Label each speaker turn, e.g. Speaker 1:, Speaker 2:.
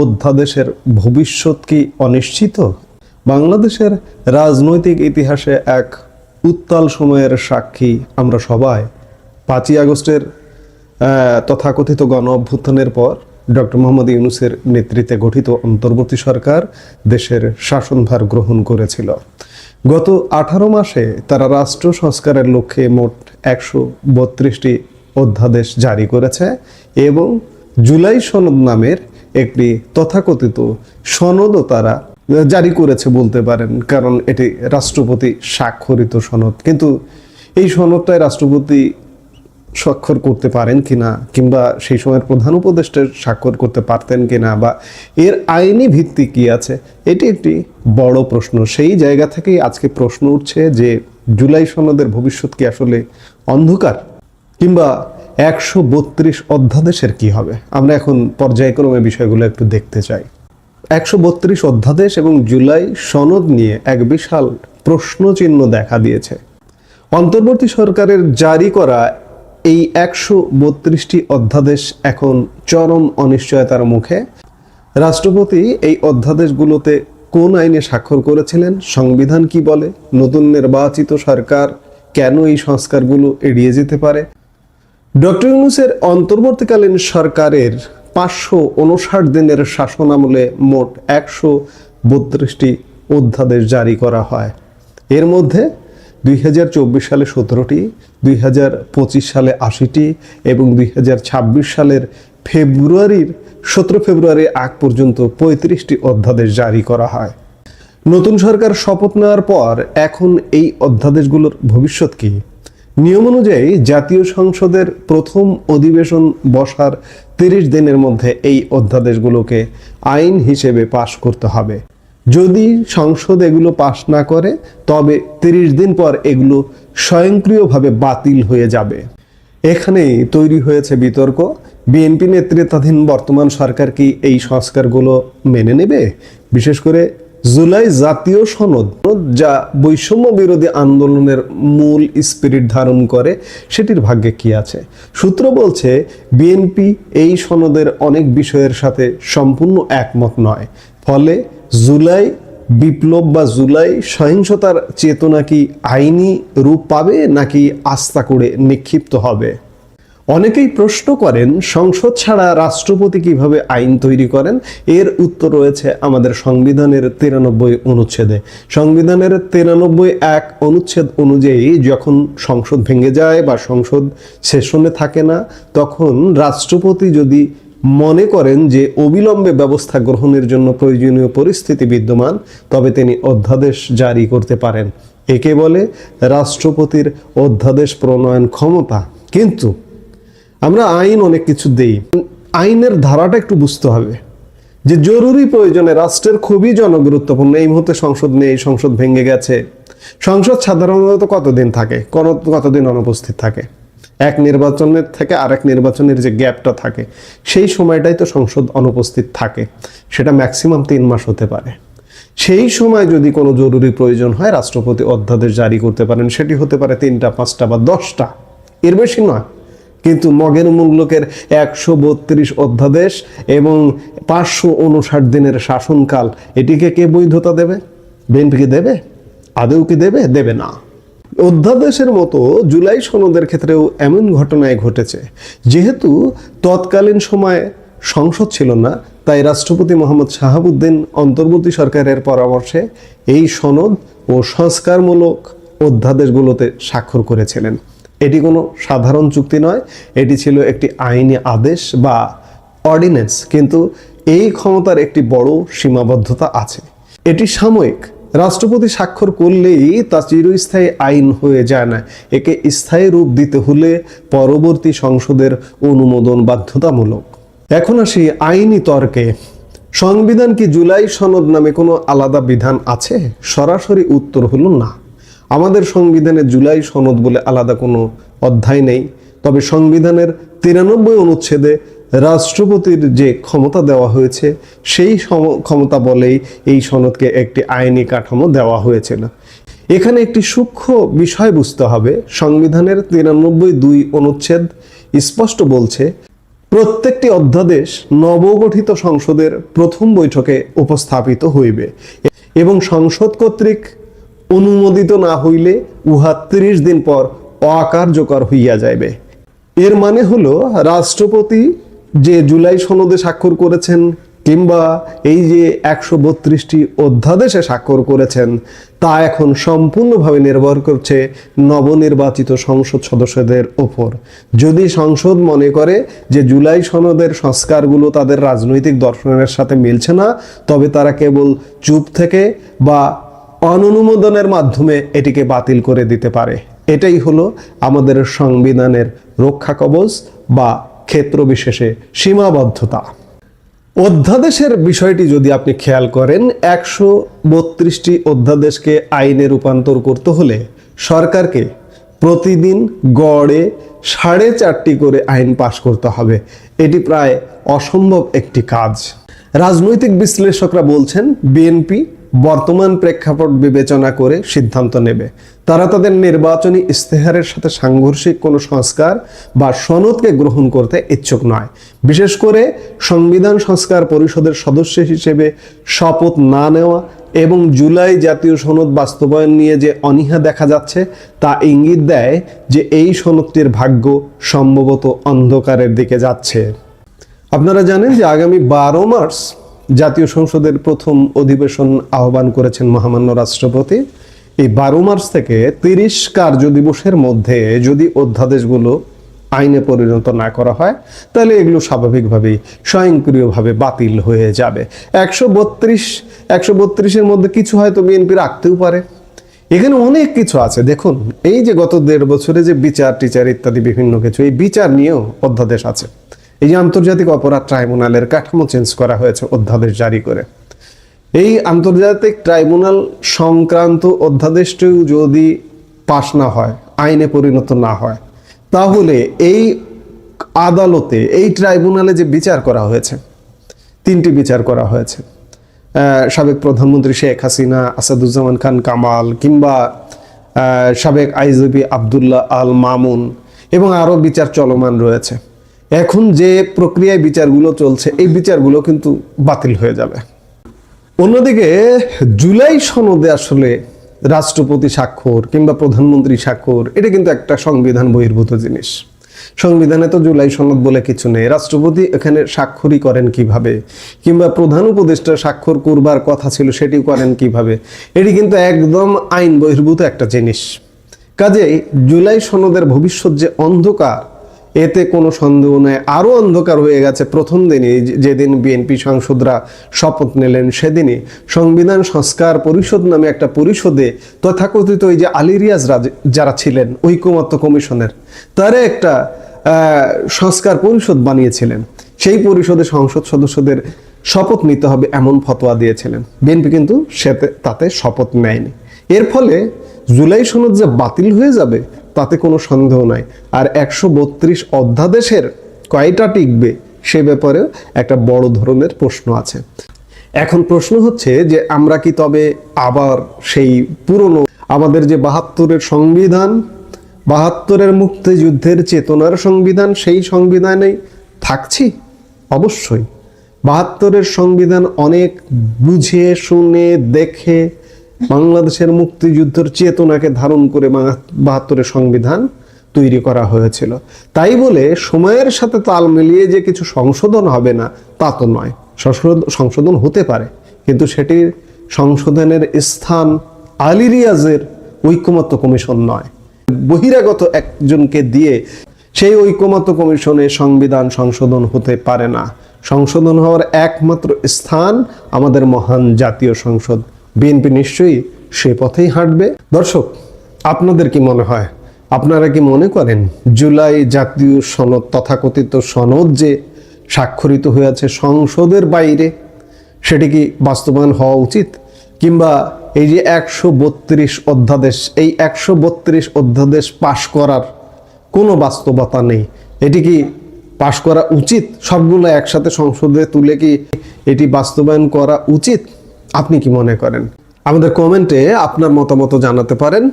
Speaker 1: অধ্যাদেশের ভবিষ্যৎ কি অনিশ্চিত? বাংলাদেশের রাজনৈতিক ইতিহাসে এক উত্তাল সময়ের সাক্ষী আমরা সবাই। 5ই আগস্টের তথাকথিত গণ অভ্যুত্থানের পর ডক্টর মোহাম্মদ ইউনূসের নেতৃত্বে গঠিত অন্তর্বর্তী সরকার দেশের শাসনভার গ্রহণ করেছিল। গত 18 মাসে তারা রাষ্ট্র সংস্কারের লক্ষ্যে মোট 132টি অধ্যাদেশ জারি করেছে এবং জুলাই সনদ নামের একটি তথাকথিত সনদও তারা জারি করেছে বলতে পারেন, কারণ এটি রাষ্ট্রপতি স্বাক্ষরিত সনদ। কিন্তু এই সনদটায় রাষ্ট্রপতি স্বাক্ষর করতে পারেন কিনা, কিংবা সেই সময়ের প্রধান উপদেষ্টা স্বাক্ষর করতে পারতেন কিনা, বা এর আইনি ভিত্তি কি আছে, এটি একটি বড় প্রশ্ন। সেই জায়গা থেকেই আজকে প্রশ্ন উঠছে যে জুলাই সনদের ভবিষ্যৎ কি আসলে অন্ধকার, কিংবা 132 অধ্যাদেশের কি হবে? আমরা এখন পর্যায়ক্রমে বিষয়গুলো একটু দেখতে চাই। 132 অধ্যাদেশ এবং জুলাই সনদ নিয়ে এক বিশাল প্রশ্নচিহ্ন দেখা দিয়েছে। অন্তর্বর্তী সরকারের জারি করা এই 132টি অধ্যাদেশ এখন চরম অনিশ্চয়তার মুখে। রাষ্ট্রপতি এই অধ্যাদেশগুলোতে কোন আইনে স্বাক্ষর করেছিলেন, সংবিধান কি বলে, নতুন নির্বাচিত সরকার কেন এই সংস্কারগুলো এড়িয়ে যেতে পারে, ডক্টর ইউনূসের অন্তর্বর্তীকালীন সরকারের 559 দিনের শাসনামলে মোট 132টি অধ্যাদেশ জারি করা হয়। এর মধ্যে 2024 সালে 17টি, 2025 সালে 80টি এবং 2026 সালের 17 ফেব্রুয়ারি আগ পর্যন্ত 35টি অধ্যাদেশ জারি করা হয়। নতুন সরকার শপথ নেওয়ার পর এখন এই অধ্যাদেশগুলোর ভবিষ্যৎ কি? নিয়ম অনুযায়ী জাতীয় সংসদের প্রথম অধিবেশন বসার 30 দিনের মধ্যে এই অধ্যাদেশগুলোকে আইন হিসেবে পাশ করতে হবে। যদি সংসদ এগুলো পাশ না করে তবে 30 দিন পর এগুলো স্বয়ংক্রিয়ভাবে বাতিল হয়ে যাবে। এখানেই তৈরি হয়েছে বিতর্ক। বিএনপি নেতৃত্বাধীন বর্তমান সরকার কি এই সংস্কারগুলো মেনে নেবে? বিশেষ করে জুলাই জাতীয় সনদ, যা বৈষম্য বিরোধী আন্দোলনের মূল স্পিরিট ধারণ করে, সেটির ভাগ্যে কি আছে? সূত্র বলছে বিএনপি এই সনদের অনেক বিষয়ের সাথে সম্পূর্ণ একমত নয়। ফলে জুলাই বিপ্লব বা জুলাই সহিংসতার চেতনা কি আইনি রূপ পাবে নাকি আস্থা করে নিক্ষিপ্ত হবে? অনেকেই প্রশ্ন করেন, সংসদ ছাড়া রাষ্ট্রপতি কিভাবে আইন তৈরি করেন? এর উত্তর রয়েছে আমাদের সংবিধানের 93 অনুচ্ছেদে। সংবিধানের 93(1) অনুচ্ছেদ অনুযায়ী যখন সংসদ ভেঙে যায় বা সংসদ সেশনে থাকে না, তখন রাষ্ট্রপতি যদি মনে করেন যে অবিলম্বে ব্যবস্থা গ্রহণের জন্য প্রয়োজনীয় পরিস্থিতি বিদ্যমান, তবে তিনি অধ্যাদেশ জারি করতে পারেন। একে বলে রাষ্ট্রপতির অধ্যাদেশ প্রণয়ন ক্ষমতা। কিন্তু আমরা আইন অনেক কিছু দেই, আইনের ধারাটা একটু বুঝতে হবে যে জরুরি প্রয়োজনে রাষ্ট্রের খুবই জনগুরুত্বপূর্ণ। এই মুহূর্তে সংসদ নেই, সংসদ ভেঙে গেছে। সংসদ সাধারণত কতদিন থাকে, কতদিন অনুপস্থিত থাকে? এক নির্বাচনের থেকে আরেক নির্বাচনের যে গ্যাপটা থাকে, সেই সময়টাই তো সংসদ অনুপস্থিত থাকে। সেটা ম্যাক্সিমাম 3 মাস হতে পারে। সেই সময় যদি কোনো জরুরি প্রয়োজন হয়, রাষ্ট্রপতি অধ্যাদেশ জারি করতে পারেন। সেটি হতে পারে 3টা, 5টা বা 10টা, এর বেশি নয়। কিন্তু মগের মুল্লুকের 132 অধ্যাদেশ এবং 559 দিনের শাসনকাল, এটিকে কে বৈধতা দেবে? বিএনপি কি দেবে? আদৌ কি দেবে? দেবে না। অধ্যাদেশের মতো জুলাই সনদের ক্ষেত্রেও এমন ঘটনায় ঘটেছে। যেহেতু তৎকালীন সময়ে সংসদ ছিল না, তাই রাষ্ট্রপতি মোহাম্মদ শাহাবুদ্দিন অন্তর্বর্তী সরকারের পরামর্শে এই সনদ ও সংস্কারমূলক অধ্যাদেশগুলোতে স্বাক্ষর করেছিলেন। এটি কোনো সাধারণ চুক্তি নয়, এটি ছিল একটি আইনি আদেশ বা অর্ডিন্যান্স। কিন্তু এই ক্ষমতার একটি বড় সীমাবদ্ধতা আছে। এটি সাময়িক। রাষ্ট্রপতি স্বাক্ষর করলেই তা চিরস্থায়ী আইন হয়ে যায় না। একে স্থায়ী রূপ দিতে হলে পরবর্তী সংসদের অনুমোদন বাধ্যতামূলক। এখন আসি আইনি তর্কে। সংবিধান কি জুলাই সনদ নামে কোনো আলাদা বিধান আছে? সরাসরি উত্তর হলো না। আমাদের সংবিধানে জুলাই সনদ বলে আলাদা কোনো অধ্যায় নেই। তবে সংবিধানের 93 অনুচ্ছেদে রাষ্ট্রপতির যে ক্ষমতা দেওয়া হয়েছে, সেই ক্ষমতা বলেই এই সনদকে একটি আইনি কাঠামো দেওয়া হয়েছিল। এখানে একটি সূক্ষ্ম বিষয় বুঝতে হবে। সংবিধানের 93(2) অনুচ্ছেদ স্পষ্ট বলছে, প্রত্যেকটি অধ্যাদেশ নবগঠিত সংসদের প্রথম বৈঠকে উপস্থাপিত হইবে এবং সংসদ কর্তৃক অনুমোদিত না হইলে উহা 30 দিন পর অকার্যকর হইয়া যাইবে। এর মানে হলো রাষ্ট্রপতি যে জুলাই সনদে স্বাক্ষর করেছেন কিংবা এই যে 132টি অধ্যাদেশে স্বাক্ষর করেছেন তা এখন সম্পূর্ণভাবে নির্ভর করছে নবনির্বাচিত সংসদ সদস্যদের উপর। যদি সংসদ মনে করে যে জুলাই সনদের সংস্কারগুলো তাদের রাজনৈতিক দর্শনের সাথে মিলছে না, তবে তারা কেবল চুপ থেকে বা অননুমোদনের মাধ্যমে এটিকে বাতিল করে দিতে পারে। এটাই হলো আমাদের সংবিধানের রক্ষা কবচ বা ক্ষেত্র বিশেষে সীমাবদ্ধতা। অধ্যাদেশের বিষয়টি যদি আপনি খেয়াল করেন, 132টি অধ্যাদেশকে আইনে রূপান্তর করতে হলে সরকারকে প্রতিদিন গড়ে 4.5টি করে আইন পাশ করতে হবে। এটি প্রায় অসম্ভব একটি কাজ। রাজনৈতিক বিশ্লেষকরা বলছেন বিএনপি বর্তমান প্রেক্ষাপট বিবেচনা করে সিদ্ধান্ত নেবে। তারা তাদের নির্বাচনী ইস্তেহারের সাথে সাংঘর্ষিক কোনো সংস্কার বা সনদকে গ্রহণ করতে ইচ্ছুক নয়। বিশেষ করে সংবিধান সংস্কার পরিষদের সদস্য হিসেবে শপথ না নেওয়া এবং জুলাই জাতীয় সনদ বাস্তবায়ন নিয়ে যে অনীহা দেখা যাচ্ছে তা ইঙ্গিত দেয় যে এই সনদটির ভাগ্য সম্ভবত অন্ধকারের দিকে যাচ্ছে। আপনারা জানেন যে আগামী 12 মার্চ জাতীয় সংসদের প্রথম অধিবেশন আহ্বান করেছেন মহামান্য রাষ্ট্রপতি। এই 12 মার্চ থেকে 30 কার্য দিবসের মধ্যে যদি অধ্যাদেশগুলো আইনে পরিণত না করা হয় তাহলে এগুলো স্বাভাবিকভাবেই স্বয়ংক্রিয়ভাবে বাতিল হয়ে যাবে। 132-132-এর মধ্যে কিছু হয়তো বিএনপি রাখতেও পারে। এখানে অনেক কিছু আছে। দেখুন, এই যে গত 1.5 বছরে যে বিচার টিচার ইত্যাদি বিভিন্ন কিছু, এই বিচার নিয়েও অধ্যাদেশ আছে। এই যে আন্তর্জাতিক অপরাধ ট্রাইব্যুনালের কাঠামো চেঞ্জ করা হয়েছে অধ্যাদেশ জারি করে। এই আন্তর্জাতিক ট্রাইব্যুনাল সংক্রান্ত অধ্যাদেশটিও যদি পাশ না হয়, আইনে পরিণত না হয়, তাহলে এই আদালতে এই ট্রাইব্যুনালে যে বিচার করা হয়েছে, 3টি বিচার করা হয়েছে, সাবেক প্রধানমন্ত্রী শেখ হাসিনা, আসাদুজ্জামান খান কামাল কিংবা সাবেক আইজিপি আবদুল্লাহ আল মামুন এবং আরও বিচার চলমান রয়েছে। এখন যে প্রক্রিয়ায় বিচারগুলো চলছে এই বিচারগুলো কিন্তু বাতিল হয়ে যাবে। অন্যদিকে জুলাই সনদে আসলে রাষ্ট্রপতি স্বাক্ষর কিংবা প্রধানমন্ত্রী স্বাক্ষর এটা কিন্তু একটা সংবিধান বহির্ভূত জিনিস। সংবিধানে তো জুলাই সনদ বলে কিছু নেই। রাষ্ট্রপতি এখানে স্বাক্ষরই করেন কিভাবে, কিংবা প্রধান উপদেষ্টা স্বাক্ষর করবার কথা ছিল সেটি করেন কিভাবে, এটি কিন্তু একদম আইন বহির্ভূত একটা জিনিস। কাজেই জুলাই সনদের ভবিষ্যৎ যে অন্ধকার, এতে কোনো সন্দেহ নেই। আরও অন্ধকার হয়ে গেছে প্রথম দিনই, যেদিন বিএনপি সাংসদরা শপথ নিলেন সেদিনই সংবিধান সংস্কার পরিষদ নামে একটা পরিষদে তথাকথিত ওই যে আলী রিয়াজরা যারা ছিলেন ঐকমত্য কমিশনের, তারা একটা সংস্কার পরিষদ বানিয়েছিলেন। সেই পরিষদে সংসদ সদস্যদের শপথ নিতে হবে এমন ফতোয়া দিয়েছিলেন। বিএনপি কিন্তু তাতে শপথ নেয়নি। এর ফলে জুলাই সনদ যে বাতিল হয়ে যাবে তাতে কোনো সন্দেহ নাই। আর 132 অধ্যাদেশের কয়টা টিকবে সে ব্যাপারে একটা বড় ধরনের প্রশ্ন আছে। এখন প্রশ্ন হচ্ছে যে আমরা কি তবে আবার সেই পুরনো আমাদের যে 72-এর সংবিধান, 72-এর মুক্তিযুদ্ধের চেতনার সংবিধান, সেই সংবিধানেই থাকছি? অবশ্যই 72-এর সংবিধান অনেক বুঝে শুনে দেখে বাংলাদেশের মুক্তিযুদ্ধের চেতনাকে ধারণ করে 72-এর সংবিধান তৈরি করা হয়েছিল। তাই বলে সময়ের সাথে তাল মিলিয়ে যে কিছু সংশোধন হবে না তা তো নয়। সংশোধন হতে পারে, কিন্তু সেটির সংশোধনের স্থান আলী রিয়াজের ঐকমত্য কমিশন নয়। বহিরাগত একজনকে দিয়ে সেই ঐকমত্য কমিশনে সংবিধান সংশোধন হতে পারে না। সংশোধন হওয়ার একমাত্র স্থান আমাদের মহান জাতীয় সংসদ। বিএনপি নিশ্চয়ই সে পথেই হাঁটবে। দর্শক, আপনাদের কি মনে হয়? আপনারা কি মনে করেন জুলাই জাতীয় সনদ, তথাকথিত সনদ যে স্বাক্ষরিত হয়েছে সংসদের বাইরে, সেটি কি বাস্তবায়ন হওয়া উচিত? কিংবা এই যে 132 অধ্যাদেশ, এই 132 অধ্যাদেশ পাশ করার কোনো বাস্তবতা নেই, এটি কি পাশ করা উচিত? সবগুলো একসাথে সংসদে তুলে কি এটি বাস্তবায়ন করা উচিত? আপনি কি মনে করেন? আমাদের কমেন্টে আপনার মতামত জানাতে পারেন।